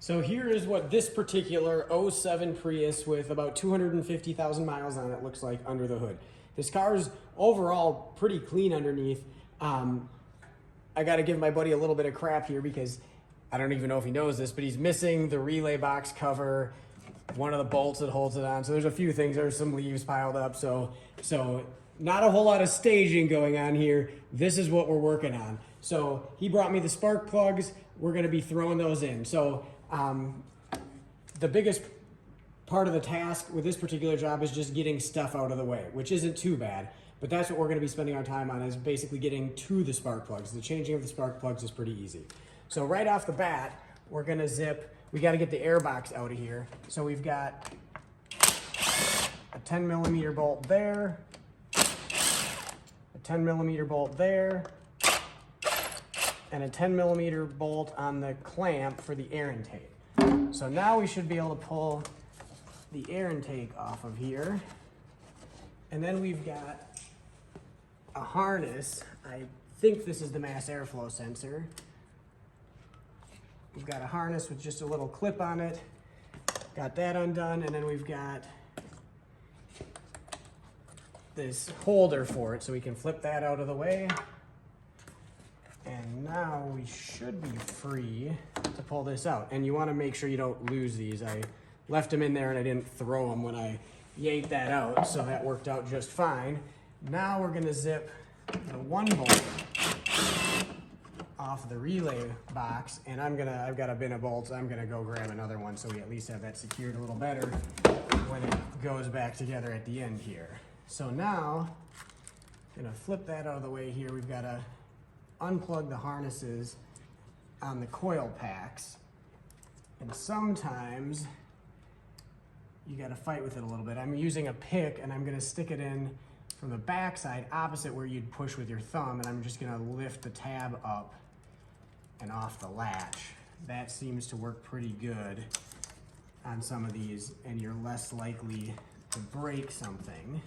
So here is what this particular '07 Prius with about 250,000 miles on it looks like under the hood. This car is overall pretty clean underneath. I got to give my buddy a little bit of crap here because I don't even know if he knows this, but he's missing the relay box cover, one of the bolts that holds it on. So there's a few things. There's some leaves piled up. So not a whole lot of staging going on here. This is what we're working on. So he brought me the spark plugs. We're going to be throwing those in. So the biggest part of the task with this particular job is just getting stuff out of the way, which isn't too bad. But that's what we're going to be spending our time on, is basically getting to the spark plugs. The changing of the spark plugs is pretty easy. So right off the bat, we're going to zip. We got to get the airbox out of here. So we've got a 10 millimeter bolt there, a 10 millimeter bolt there, and a 10 millimeter bolt on the clamp for the air intake. So now we should be able to pull the air intake off of here. And then we've got a harness. I think this is the mass airflow sensor. We've got a harness with just a little clip on it. Got that undone, and then we've got this holder for it, so we can flip that out of the way. And now we should be free to pull this out. And you want to make sure you don't lose these. I left them in there and I didn't throw them when I yanked that out, so that worked out just fine. Now we're going to zip the one bolt off the relay box, and I've got a bin of bolts. I'm gonna go grab another one so we at least have that secured a little better when it goes back together at the end here. So now, I'm gonna flip that out of the way here. We've got to unplug the harnesses on the coil packs, and sometimes you got to fight with it a little bit. I'm using a pick, and I'm gonna stick it in from the back side opposite where you'd push with your thumb, and I'm just gonna lift the tab up and off the latch. That seems to work pretty good on some of these, and you're less likely to break something.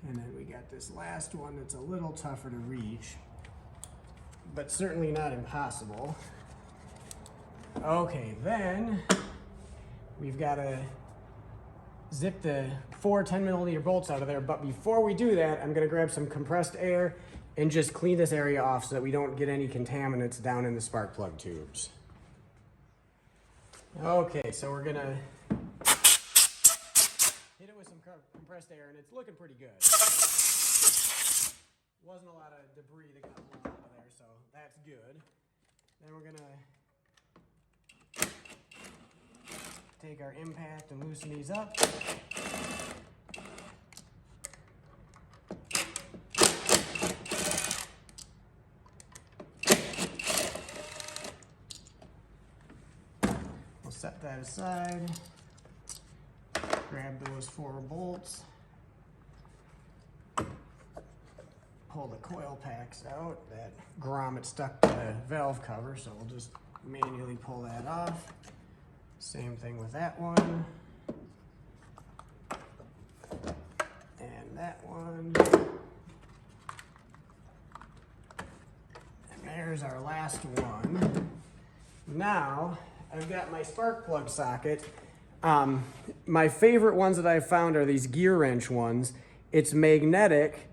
And then we got this last one that's a little tougher to reach, but certainly not impossible. Okay, then we've got to zip the 4 10 millimeter bolts out of there, but before we do that, I'm gonna grab some compressed air and just clean this area off so that we don't get any contaminants down in the spark plug tubes. Okay, so we're gonna hit it with some compressed air, and it's looking pretty good. Wasn't a lot of debris that got blown out of there, so that's good. Then we're gonna take our impact and loosen these up. We'll set that aside. Grab those 4 bolts. Pull the coil packs out. That grommet stuck to the valve cover, so we'll just manually pull that off. Same thing with that one. And that one. And there's our last one. Now, I've got my spark plug socket. My favorite ones that I've found are these gear wrench ones. It's magnetic,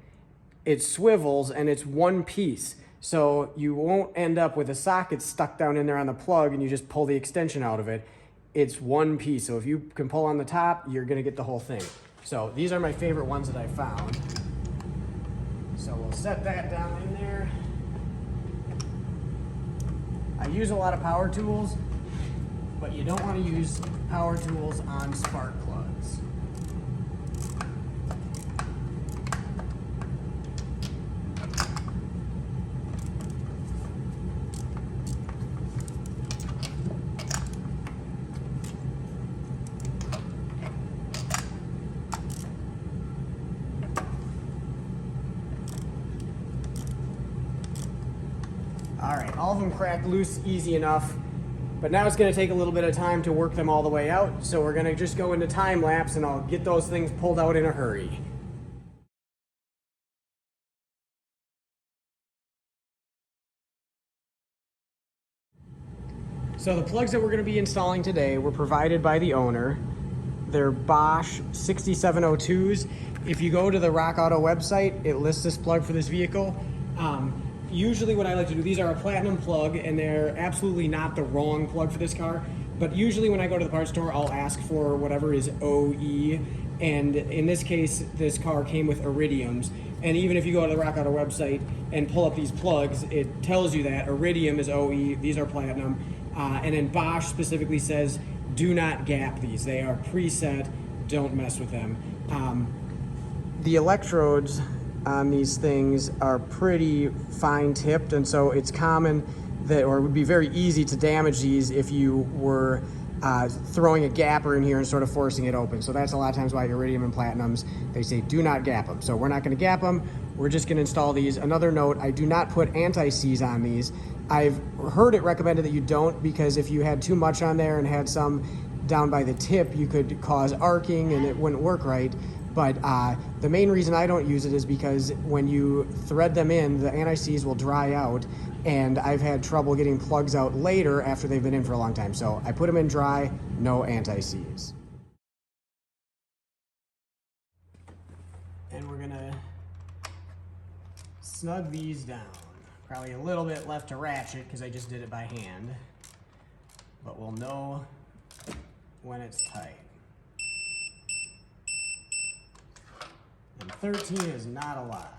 it swivels, and it's one piece. So you won't end up with a socket stuck down in there on the plug and you just pull the extension out of it. It's one piece. So if you can pull on the top, you're gonna get the whole thing. So these are my favorite ones that I found. So we'll set that down in there. I use a lot of power tools, but you don't want to use power tools on spark plugs. All right, all of them cracked loose easy enough. But now it's going to take a little bit of time to work them all the way out. So we're going to just go into time lapse, and I'll get those things pulled out in a hurry. So the plugs that we're going to be installing today were provided by the owner. They're Bosch 6702s. If you go to the Rock Auto website, it lists this plug for this vehicle. Usually what I like to do, these are a platinum plug, and they're absolutely not the wrong plug for this car. But usually when I go to the parts store, I'll ask for whatever is OE. And in this case, this car came with iridiums. And even if you go to the Rock Auto website and pull up these plugs, it tells you that iridium is OE, these are platinum. And then Bosch specifically says, do not gap these. They are preset, don't mess with them. The electrodes on these things are pretty fine tipped, and so it's common that, or it would be very easy to damage these if you were throwing a gapper in here and sort of forcing it open. So that's a lot of times why iridium and platinums, they say do not gap them. So we're not going to gap them. We're just going to install these. Another note, I do not put anti-seize on these. I've heard it recommended that you don't, because if you had too much on there and had some down by the tip, you could cause arcing and it wouldn't work right. But the main reason I don't use it is because when you thread them in, the anti-seize will dry out, and I've had trouble getting plugs out later after they've been in for a long time. So I put them in dry, no anti-seize. And we're gonna snug these down. Probably a little bit left to ratchet because I just did it by hand, but we'll know when it's tight. And 13 is not a lot.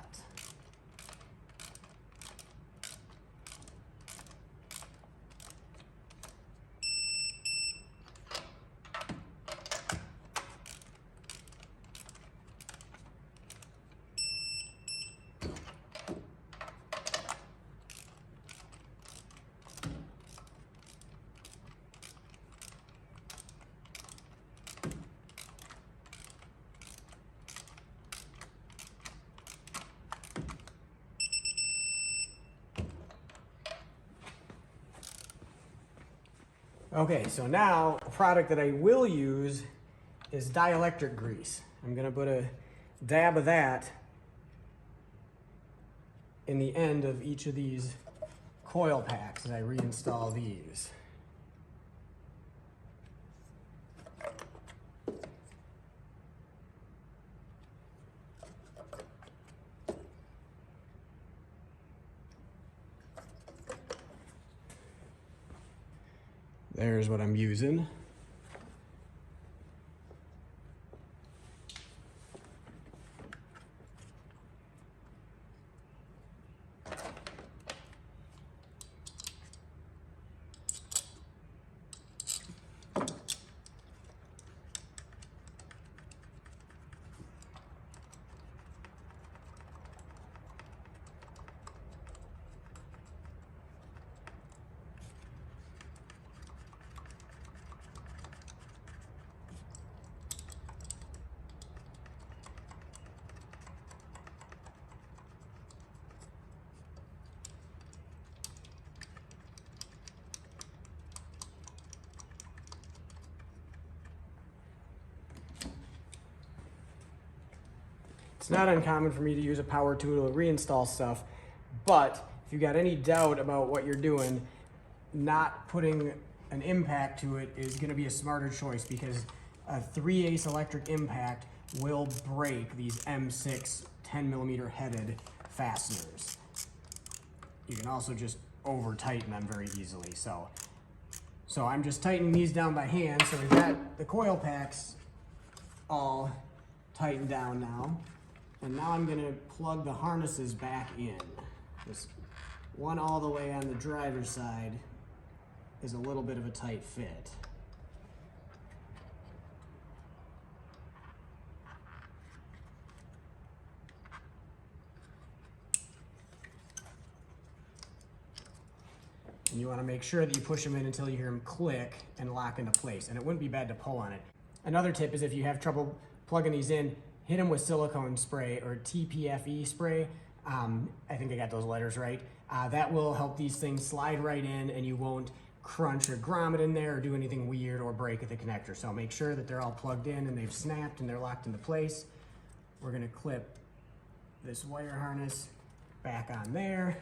Okay, so now a product that I will use is dielectric grease. I'm gonna put a dab of that in the end of each of these coil packs as I reinstall these. There's what I'm using. It's not uncommon for me to use a power tool to reinstall stuff, but if you got any doubt about what you're doing, not putting an impact to it is going to be a smarter choice, because a 3/8 electric impact will break these M6 10mm headed fasteners. You can also just over tighten them very easily. So I'm just tightening these down by hand. So we've got the coil packs all tightened down now. And now I'm going to plug the harnesses back in. This one all the way on the driver's side is a little bit of a tight fit. And you want to make sure that you push them in until you hear them click and lock into place. And it wouldn't be bad to pull on it. Another tip is if you have trouble plugging these in, hit them with silicone spray or TPFE spray. I think I got those letters right. That will help these things slide right in, and you won't crunch or grommet in there or do anything weird or break at the connector. So make sure that they're all plugged in and they've snapped and they're locked into place. We're gonna clip this wire harness back on there.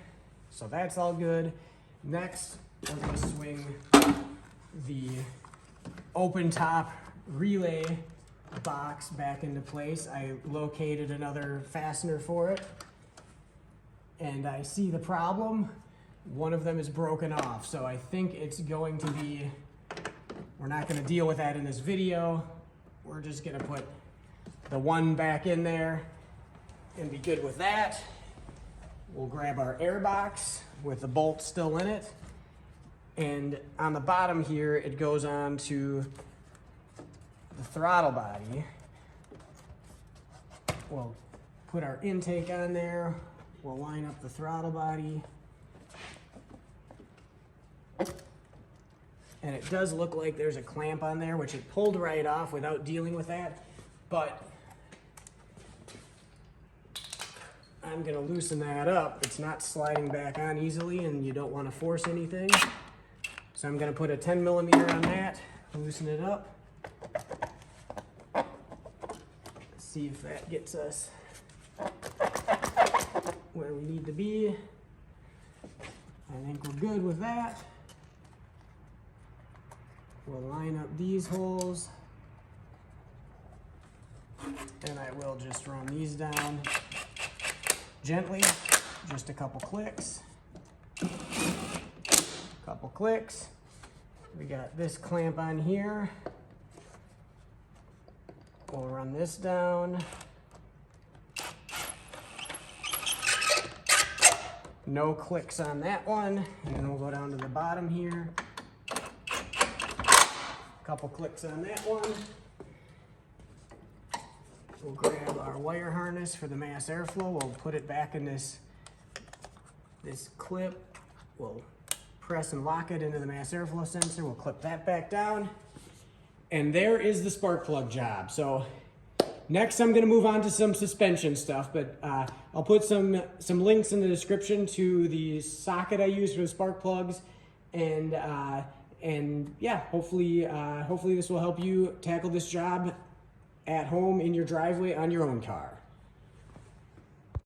So that's all good. Next, we're gonna swing the open top relay box back into place. I located another fastener for it, and I see the problem. One of them is broken off, so I think it's going to be, we're not going to deal with that in this video. We're just going to put the one back in there and be good with that. We'll grab our airbox with the bolt still in it, and on the bottom here it goes on to the throttle body. We'll put our intake on there. We'll line up the throttle body. And it does look like there's a clamp on there, which it pulled right off without dealing with that. But I'm gonna loosen that up. It's not sliding back on easily, and you don't wanna force anything. So I'm gonna put a 10 millimeter on that, loosen it up. Let's see if that gets us where we need to be. I think we're good with that. We'll line up these holes, and I will just run these down gently, just a couple clicks. Couple clicks. We got this clamp on here. We'll run this down. No clicks on that one, and then we'll go down to the bottom here. Couple clicks on that one. We'll grab our wire harness for the mass airflow. We'll put it back in this clip. We'll press and lock it into the mass airflow sensor. We'll clip that back down. And there is the spark plug job. So next I'm gonna move on to some suspension stuff, but I'll put some links in the description to the socket I use for the spark plugs, and yeah, hopefully this will help you tackle this job at home, in your driveway, on your own car.